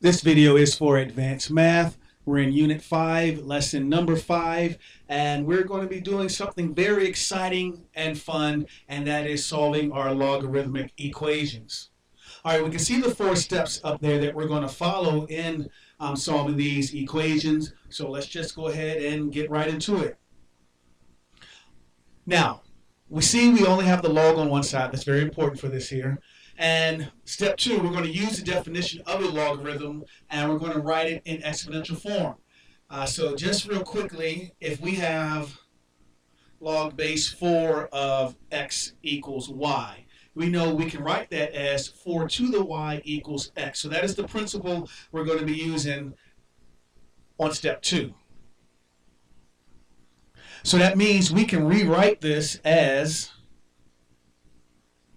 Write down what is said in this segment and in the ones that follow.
This video is for advanced math. We're in Unit 5, lesson number 5, and we're going to be doing something very exciting and fun, and that is solving our logarithmic equations. All right, we can see the 4 steps up there that we're going to follow in solving these equations. So let's just go ahead and get right into it. Now, we see we only have the log on one side. That's very important for this here. And step 2, we're going to use the definition of a logarithm, and we're going to write it in exponential form. So just real quickly, if we have log base 4 of x equals y, we know we can write that as 4 to the y equals x. So that is the principle we're going to be using on step 2. So that means we can rewrite this as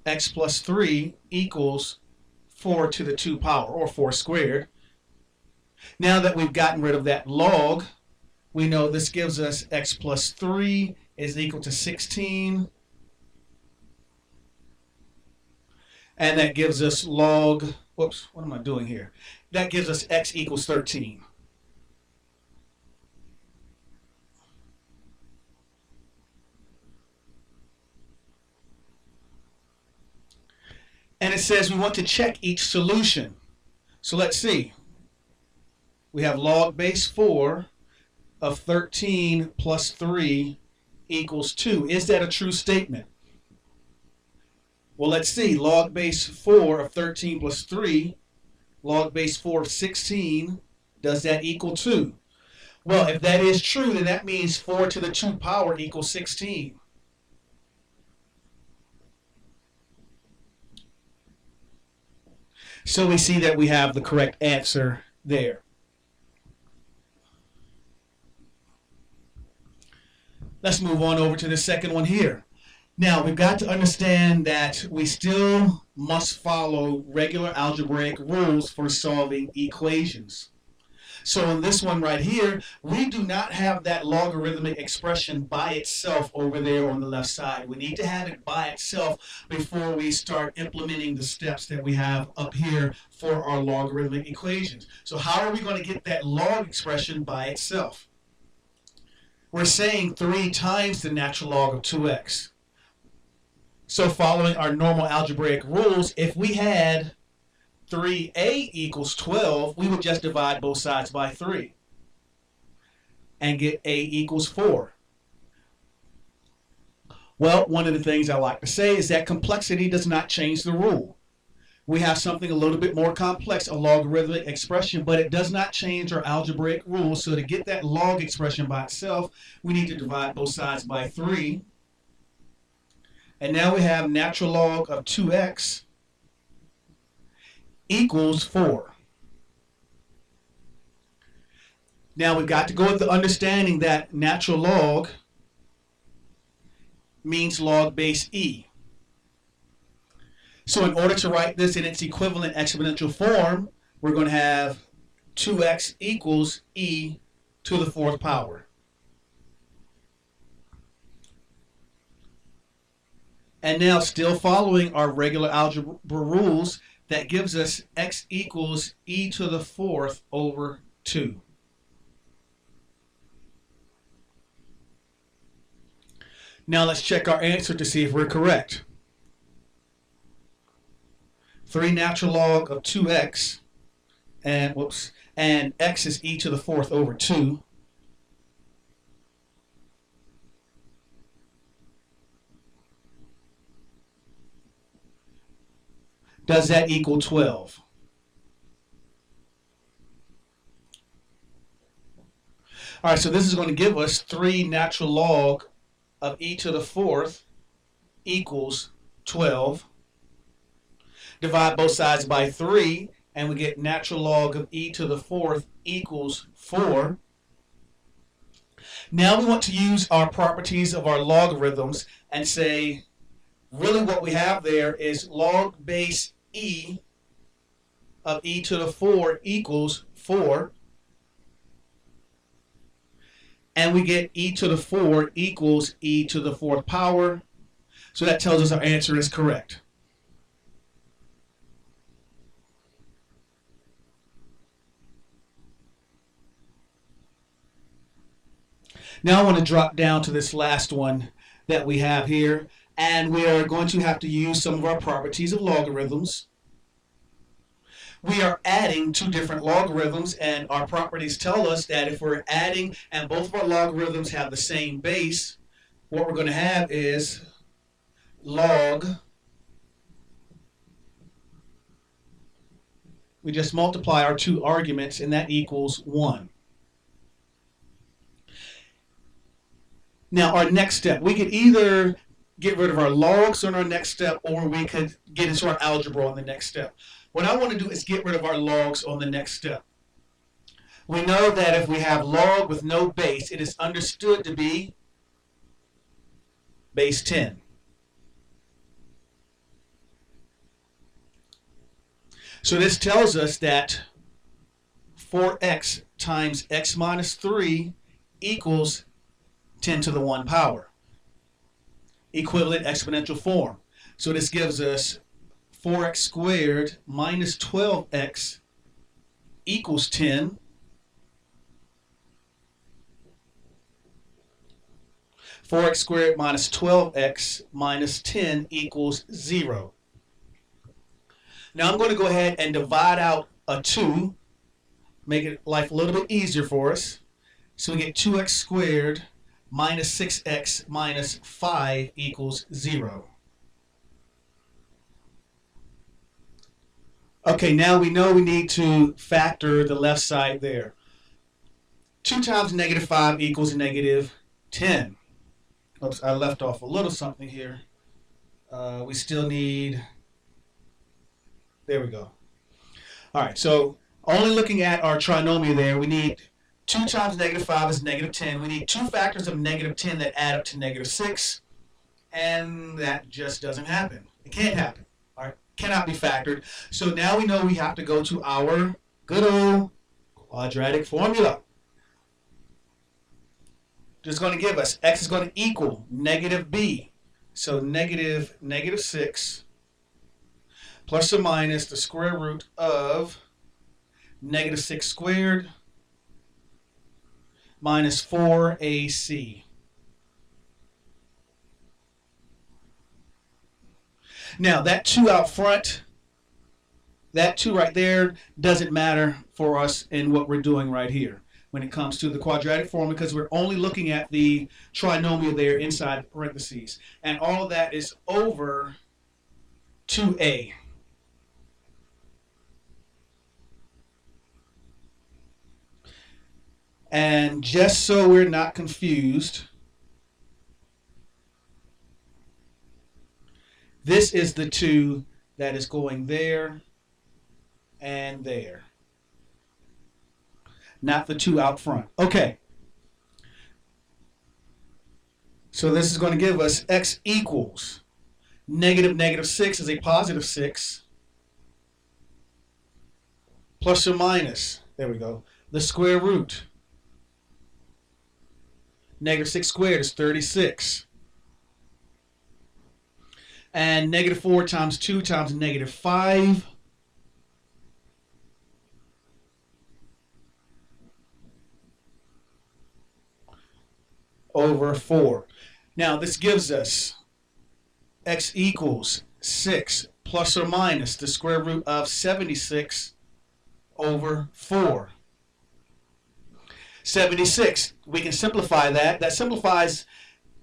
x plus 3 equals 4 to the 2 power, or 4 squared. Now that we've gotten rid of that log, we know this gives us x plus 3 is equal to 16. And that gives us log, whoops, what am I doing here? That gives us x equals 13. And it says we want to check each solution. So let's see. We have log base 4 of 13 plus 3 equals 2. Is that a true statement? Well, let's see. Log base 4 of 13 plus 3, log base 4 of 16, does that equal 2? Well, if that is true, then that means 4 to the 2 power equals 16. So we see that we have the correct answer there. Let's move on over to the second one here. Now, we've got to understand that we still must follow regular algebraic rules for solving equations. So in this one right here, we do not have that logarithmic expression by itself over there on the left side. We need to have it by itself before we start implementing the steps that we have up here for our logarithmic equations. So how are we going to get that log expression by itself? We're saying 3 times the natural log of 2x. So following our normal algebraic rules, if we had 3a equals 12, we would just divide both sides by 3 and get a equals 4. Well, one of the things I like to say is that complexity does not change the rule. We have something a little bit more complex, a logarithmic expression, but it does not change our algebraic rules. So to get that log expression by itself, we need to divide both sides by 3. And now we have natural log of 2x equals 4. Now we've got to go with the understanding that natural log means log base e. So in order to write this in its equivalent exponential form, we're going to have 2x equals e to the 4th power. And now, still following our regular algebra rules, that gives us x equals e to the 4th over 2. Now let's check our answer to see if we're correct. 3 natural log of 2x, and x is e to the 4th over 2. Does that equal 12? All right, so this is going to give us 3 natural log of e to the 4th equals 12. Divide both sides by 3, and we get natural log of e to the 4th equals 4. Now we want to use our properties of our logarithms and say, really what we have there is log base e of e to the 4 equals 4. And we get e to the 4 equals e to the 4th power. So that tells us our answer is correct. Now I want to drop down to this last one that we have here, and we are going to have to use some of our properties of logarithms. We are adding two different logarithms, and our properties tell us that if we're adding and both of our logarithms have the same base, what we're going to have is log. We just multiply our two arguments, and that equals 1. Now, our next step, we could either get rid of our logs on our next step, or we could get into our algebra on the next step. What I want to do is get rid of our logs on the next step. We know that if we have log with no base, it is understood to be base 10. So this tells us that 4x times x minus 3 equals 10 to the 1 power. Equivalent exponential form. So this gives us 4x squared minus 12x equals 10. 4x squared minus 12x minus 10 equals 0. Now I'm going to go ahead and divide out a 2, make it life a little bit easier for us. So we get 2x squared minus 6x minus 5 equals 0. Okay, now we know we need to factor the left side there. 2 times negative 5 equals negative 10. Oops, I left off a little something here. We still need... There we go. All right, so only looking at our trinomial there, we need 2 times negative 5 is negative 10. We need two factors of negative 10 that add up to negative 6, and that just doesn't happen. It can't happen. All right, cannot be factored. So now we know we have to go to our good old quadratic formula. Just going to give us x is going to equal negative b. So negative 6 plus or minus the square root of negative 6 squared minus 4ac. Now that 2 out front, that 2 right there doesn't matter for us in what we're doing right here when it comes to the quadratic formula, because we're only looking at the trinomial there inside parentheses. And all of that is over 2a. And just so we're not confused, this is the 2 that is going there and there, not the 2 out front. Okay. So this is going to give us x equals negative 6 is a positive 6 plus or minus, there we go, the square root. Negative 6 squared is 36. And negative 4 times 2 times negative 5. Over 4. Now this gives us x equals 6 plus or minus the square root of 76 over 4. 76, we can simplify that. That simplifies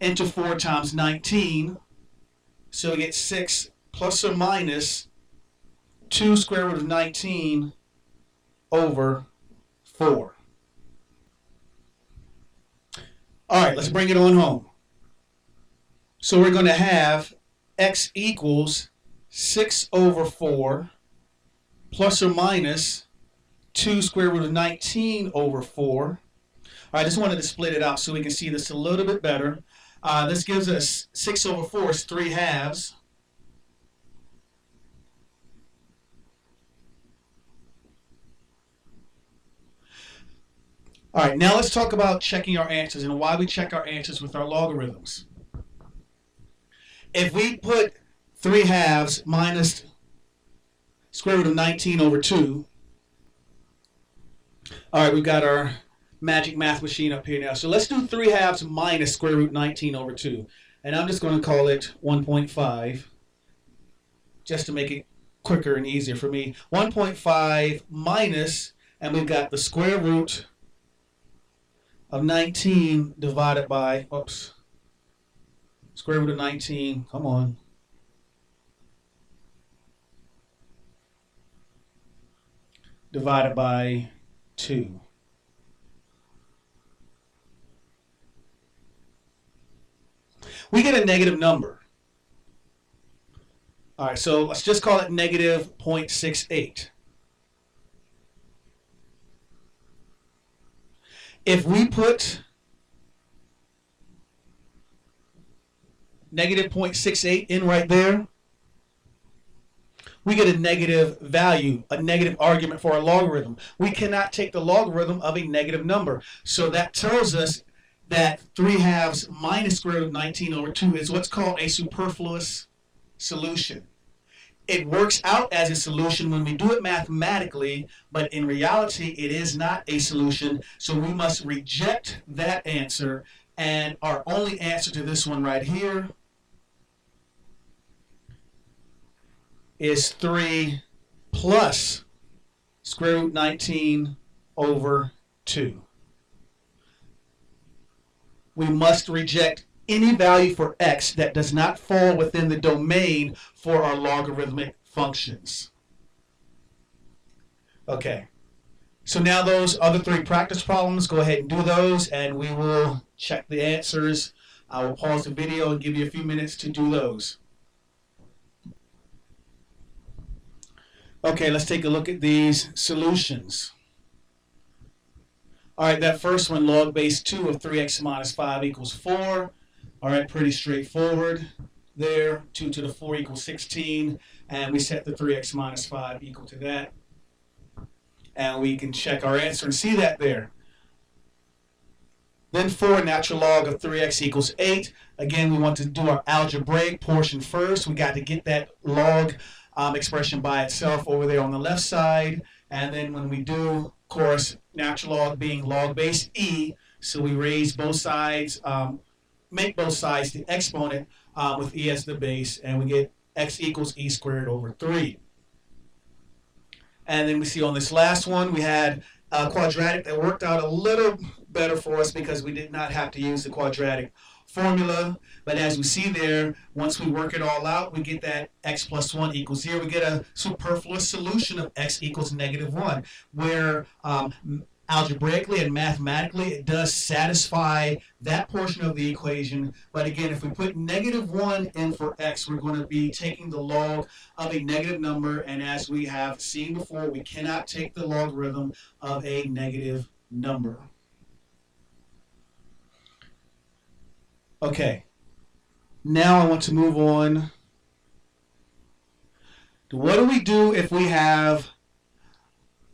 into 4 times 19. So we get 6 plus or minus 2 square root of 19 over 4. All right, let's bring it on home. So we're going to have x equals 6 over 4 plus or minus 2 square root of 19 over 4. All right, I just wanted to split it out so we can see this a little bit better. This gives us 6 over 4 is 3 halves. All right, now let's talk about checking our answers and why we check our answers with our logarithms. If we put 3 halves minus square root of 19 over 2, all right, we've got our magic math machine up here now. So let's do 3/2 minus square root 19 over 2. And I'm just going to call it 1.5 just to make it quicker and easier for me. 1.5 minus, and we've got the square root of 19 divided by, oops, square root of 19, come on. Divided by 2. We get a negative number. All right, so let's just call it negative 0.68. If we put negative 0.68 in right there, we get a negative value, a negative argument for our logarithm. We cannot take the logarithm of a negative number. So that tells us that 3/2 minus square root of 19 over 2 is what's called a superfluous solution. It works out as a solution when we do it mathematically, but in reality it is not a solution, so we must reject that answer, and our only answer to this one right here is 3 plus square root 19 over 2. We must reject any value for x that does not fall within the domain for our logarithmic functions. Okay, so now those other 3 practice problems, go ahead and do those, and we will check the answers. I will pause the video and give you a few minutes to do those. Okay, let's take a look at these solutions. All right, that first one, log base 2 of 3x minus 5 equals 4. All right, pretty straightforward there. 2 to the 4 equals 16. And we set the 3x minus 5 equal to that. And we can check our answer and see that there. Then 4, natural log of 3x equals 8. Again, we want to do our algebraic portion first. We got to get that log expression by itself over there on the left side. And then when we do, of course, natural log being log base e, so we raise both sides, make both sides the exponent with e as the base, and we get x equals e squared over 3. And then we see on this last one, we had a quadratic that worked out a little better for us because we did not have to use the quadratic formula. But as we see there, once we work it all out, we get that x plus 1 equals 0. We get a superfluous solution of x equals negative 1, where algebraically and mathematically it does satisfy that portion of the equation. But again, if we put negative 1 in for x, we're going to be taking the log of a negative number, and as we have seen before, we cannot take the logarithm of a negative number. Okay, now I want to move on to what do we do if we have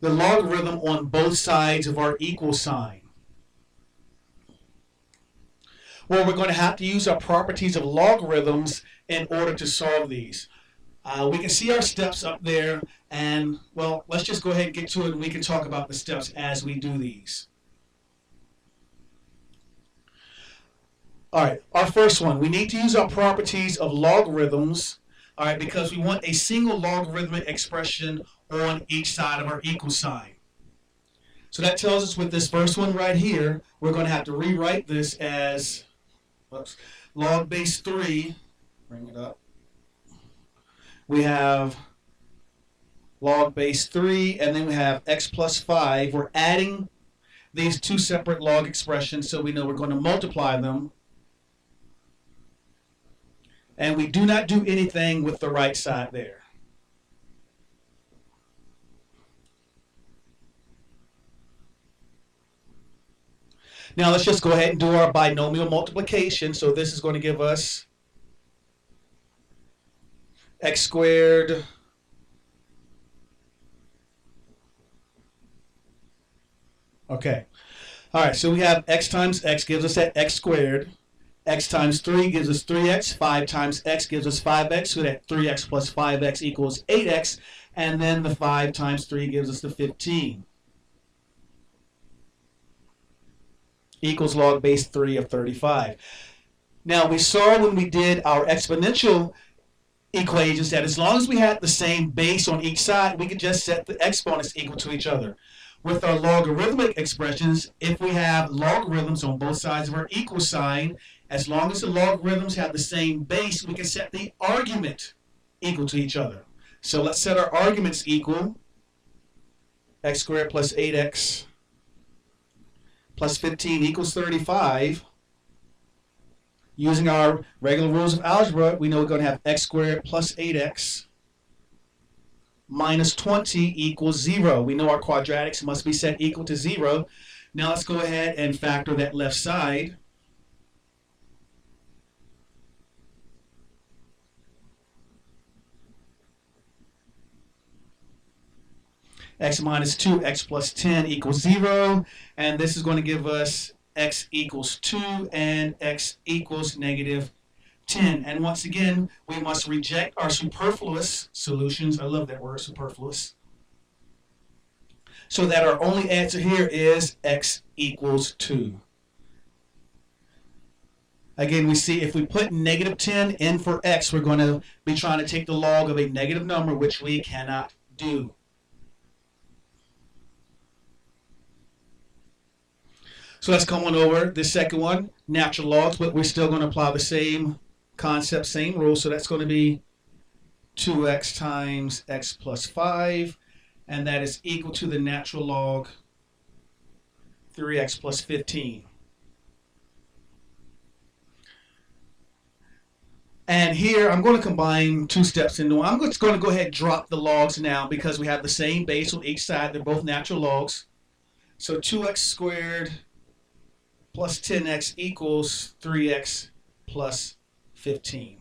the logarithm on both sides of our equal sign? Well, we're going to have to use our properties of logarithms in order to solve these. We can see our steps up there, and well, let's just go ahead and get to it, and we can talk about the steps as we do these. All right, our first one, we need to use our properties of logarithms, all right, because we want a single logarithmic expression on each side of our equal sign. So that tells us with this first one right here, we're going to have to rewrite this as log base 3, bring it up. We have log base 3, and then we have x plus 5. We're adding these two separate log expressions, so we know we're going to multiply them. And we do not do anything with the right side there. Now let's just go ahead and do our binomial multiplication. So this is going to give us x squared okay. All right, so we have x times x gives us that x squared. X times 3 gives us 3x. 5 times x gives us 5x. So that 3x plus 5x equals 8x. And then the 5 times 3 gives us the 15. equals log base 3 of 35. Now, we saw when we did our exponential equations that as long as we had the same base on each side, we could just set the exponents equal to each other. With our logarithmic expressions, if we have logarithms on both sides of our equal sign, as long as the logarithms have the same base, we can set the argument equal to each other. So let's set our arguments equal. X squared plus 8x plus 15 equals 35. Using our regular rules of algebra, we know we're going to have x squared plus 8x minus 20 equals 0. We know our quadratics must be set equal to 0. Now let's go ahead and factor that left side. X minus 2, x plus 10 equals 0. And this is going to give us x equals 2 and x equals negative 10. And once again, we must reject our superfluous solutions. I love that word, superfluous. So that our only answer here is x equals 2. Again, we see if we put negative 10 in for x, we're going to be trying to take the log of a negative number, which we cannot do. So let's come on over this second one, natural logs, but we're still going to apply the same concept, same rule. So that's going to be 2x times x plus 5, and that is equal to the natural log 3x plus 15. And here I'm going to combine two steps into one. I'm just going to go ahead and drop the logs now because we have the same base on each side. They're both natural logs. So 2x squared plus 10x equals 3x plus 15.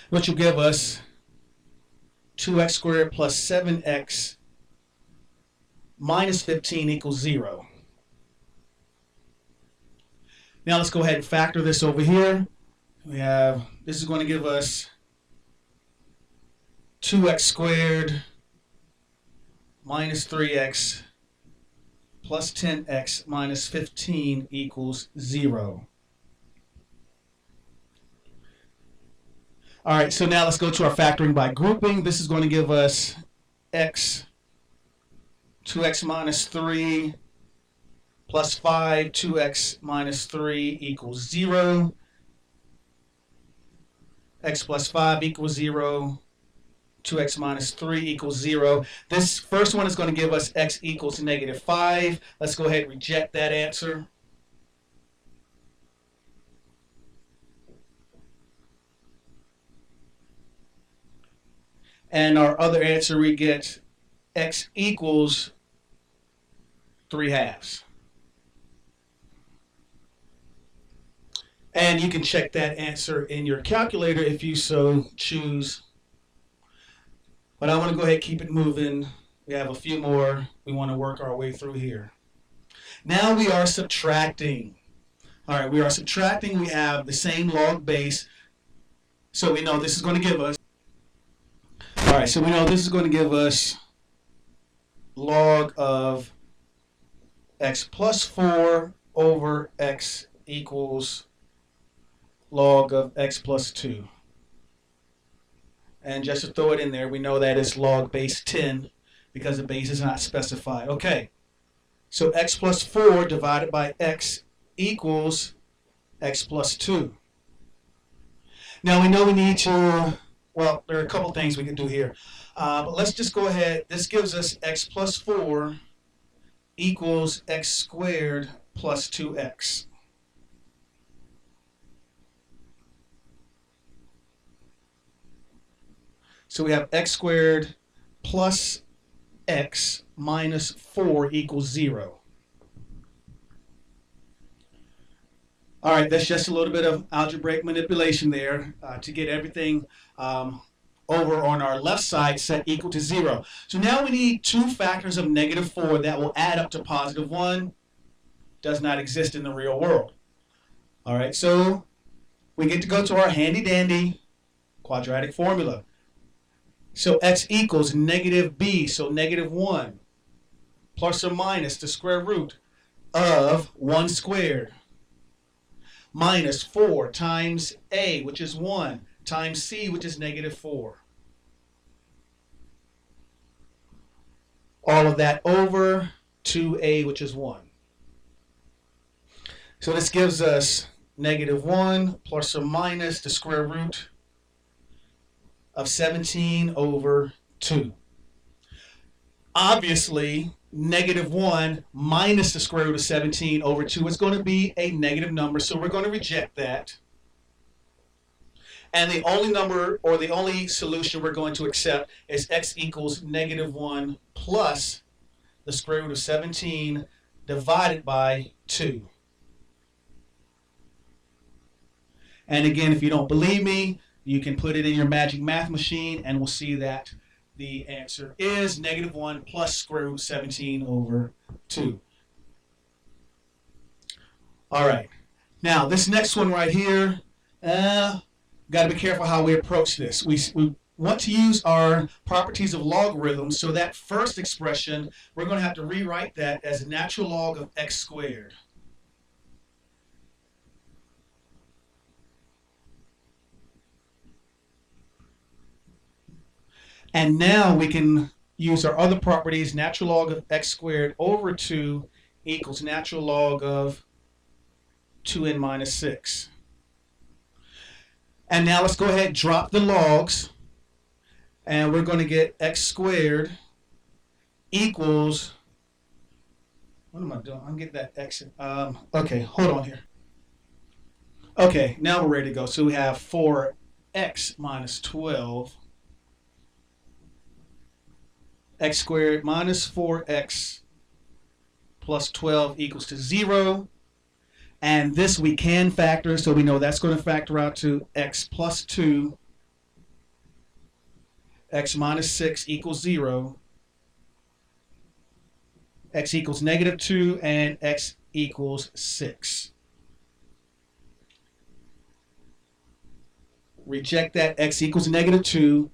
Which will give us 2x squared plus 7x minus 15 equals 0. Now let's go ahead and factor this over here. We have, this is going to give us 2x squared minus 3x plus 10x minus 15 equals 0. All right, so now let's go to our factoring by grouping. This is going to give us x, 2x minus 3 plus 5, 2x minus 3 equals 0. X plus 5 equals 0. 2x minus 3 equals 0. This first one is going to give us x equals negative 5. Let's go ahead and reject that answer. And our other answer, we get x equals 3/2. And you can check that answer in your calculator if you so choose. But I want to go ahead and keep it moving. We have a few more we want to work our way through here. Now we are subtracting. All right, we are subtracting. We have the same log base. So we know this is going to give us. All right, so we know this is going to give us log of x plus 4 over x equals log of x plus 2. And just to throw it in there, we know that it's log base 10 because the base is not specified. Okay, so x plus 4 divided by x equals x plus 2. Now we know we need to, well, there are a couple things we can do here. But let's just go ahead. This gives us x plus 4 equals x squared plus 2x. So we have x squared plus x minus 4 equals 0. All right, that's just a little bit of algebraic manipulation there to get everything over on our left side set equal to 0. So now we need two factors of negative 4 that will add up to positive 1. Does not exist in the real world. All right, so we get to go to our handy dandy quadratic formula. So x equals negative b, so negative 1, plus or minus the square root of 1 squared minus 4 times a, which is 1, times c, which is negative 4. All of that over 2a, which is 1. So this gives us negative 1 plus or minus the square root of 17 over 2. Obviously, negative 1 minus the square root of 17 over 2 is going to be a negative number, so we're going to reject that. And the only number, or the only solution we're going to accept, is x equals negative 1 plus the square root of 17 divided by 2. And again, if you don't believe me, you can put it in your magic math machine and we'll see that the answer is negative 1 plus square root 17 over 2. All right. Now, this next one right here, got to be careful how we approach this. We want to use our properties of logarithms, so that first expression, we're going to have to rewrite that as a natural log of x squared. And now we can use our other properties. Natural log of x squared over 2 equals natural log of 2n minus 6. And now let's go ahead and drop the logs. And we're going to get x squared equals, what am I doing? I'm getting that x. Okay, hold on here. Okay, now we're ready to go. So we have 4x minus 12. X squared minus 4x plus 12 equals to 0. And this we can factor, so we know that's going to factor out to x plus 2. X minus 6 equals 0. X equals negative 2, and x equals 6. Reject that, x equals negative 2.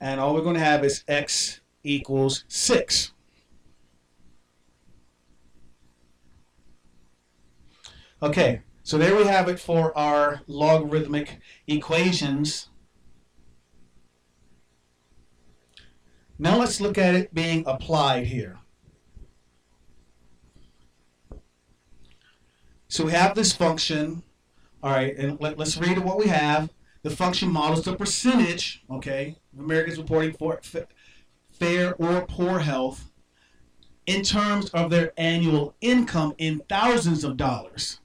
And all we're going to have is x equals 6. Okay, so there we have it for our logarithmic equations. Now let's look at it being applied here. So we have this function. All right, and let's read what we have. The function models the percentage, okay, of Americans reporting for fair or poor health in terms of their annual income in thousands of dollars.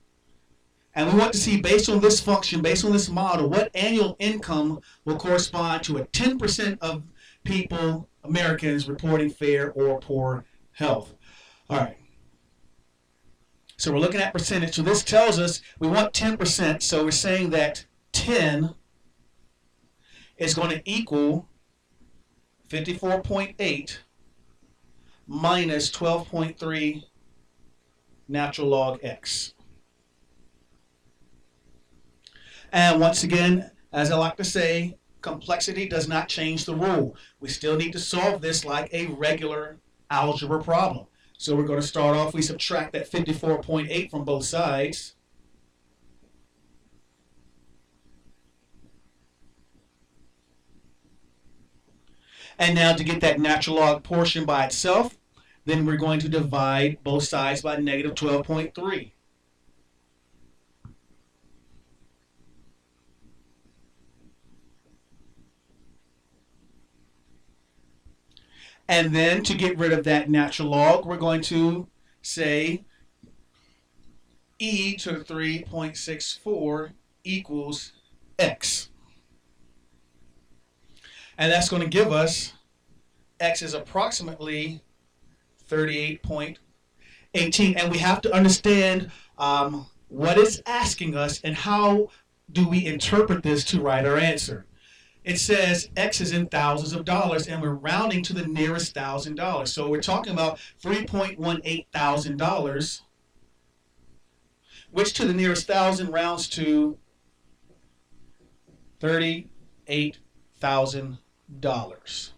And we want to see, based on this function, based on this model, what annual income will correspond to a 10% of people, Americans, reporting fair or poor health. All right. So we're looking at percentage. So this tells us we want 10%. So we're saying that 10 is going to equal 54.8 minus 12.3 natural log x. And once again, as I like to say, complexity does not change the rule. We still need to solve this like a regular algebra problem. So we're going to start off, we subtract that 54.8 from both sides. And now to get that natural log portion by itself, then we're going to divide both sides by negative 12.3. And then to get rid of that natural log, we're going to say e to the 3.64 equals x. And that's going to give us x is approximately 38.18. And we have to understand what it's asking us and how do we interpret this to write our answer. It says x is in thousands of dollars, and we're rounding to the nearest $1,000. So we're talking about $3.18 thousand, which to the nearest 1,000 rounds to $38,000.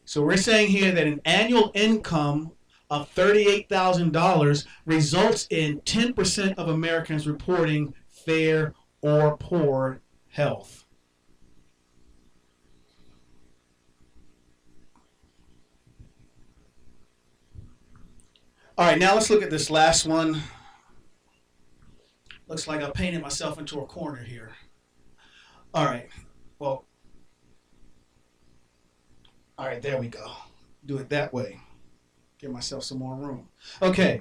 So we're saying here that an annual income of $38,000 results in 10% of Americans reporting fair or poor health. All right, now let's look at this last one. Looks like I painted myself into a corner here. All right, well, all right, there we go. Do it that way. Give myself some more room. Okay.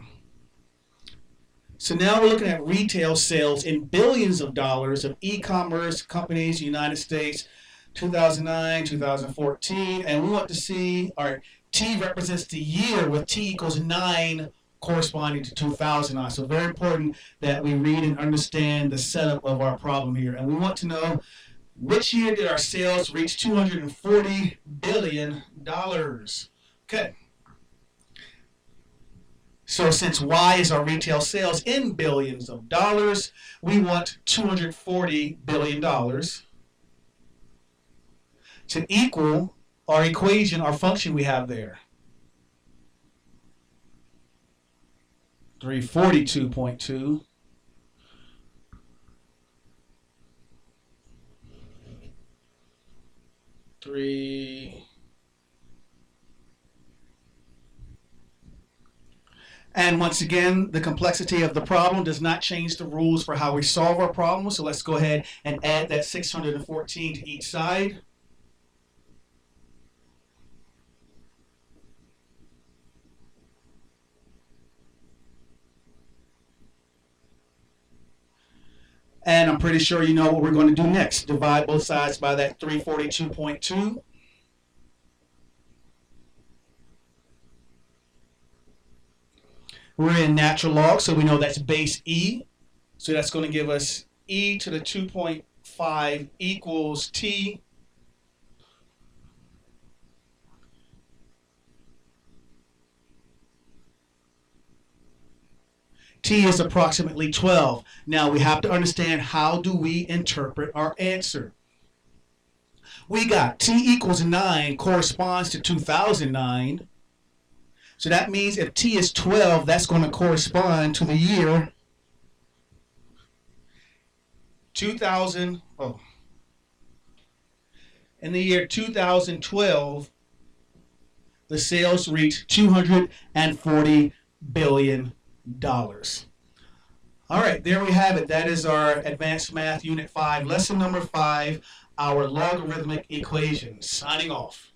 So now we're looking at retail sales in billions of dollars of e-commerce companies, United States, 2009, 2014, and we want to see, all right, T represents the year with T equals 9 corresponding to 2009. So very important that we read and understand the setup of our problem here. And we want to know, which year did our sales reach $240 billion? Okay. So since Y is our retail sales in billions of dollars, we want $240 billion to equal our equation, our function we have there. 342.2 And once again, the complexity of the problem does not change the rules for how we solve our problem. So let's go ahead and add that 614 to each side. And I'm pretty sure you know what we're going to do next. Divide both sides by that 342.2. We're in natural log, so we know that's base E. So that's going to give us e to the 2.5 equals t. T is approximately 12. Now we have to understand, how do we interpret our answer? We got T equals 9 corresponds to 2009. So that means if T is 12, that's going to correspond to the year 2000. Oh, in the year 2012, the sales reached $240 billion. All right, there we have it. That is our Advanced Math Unit 5, Lesson number 5, our logarithmic equations. Signing off.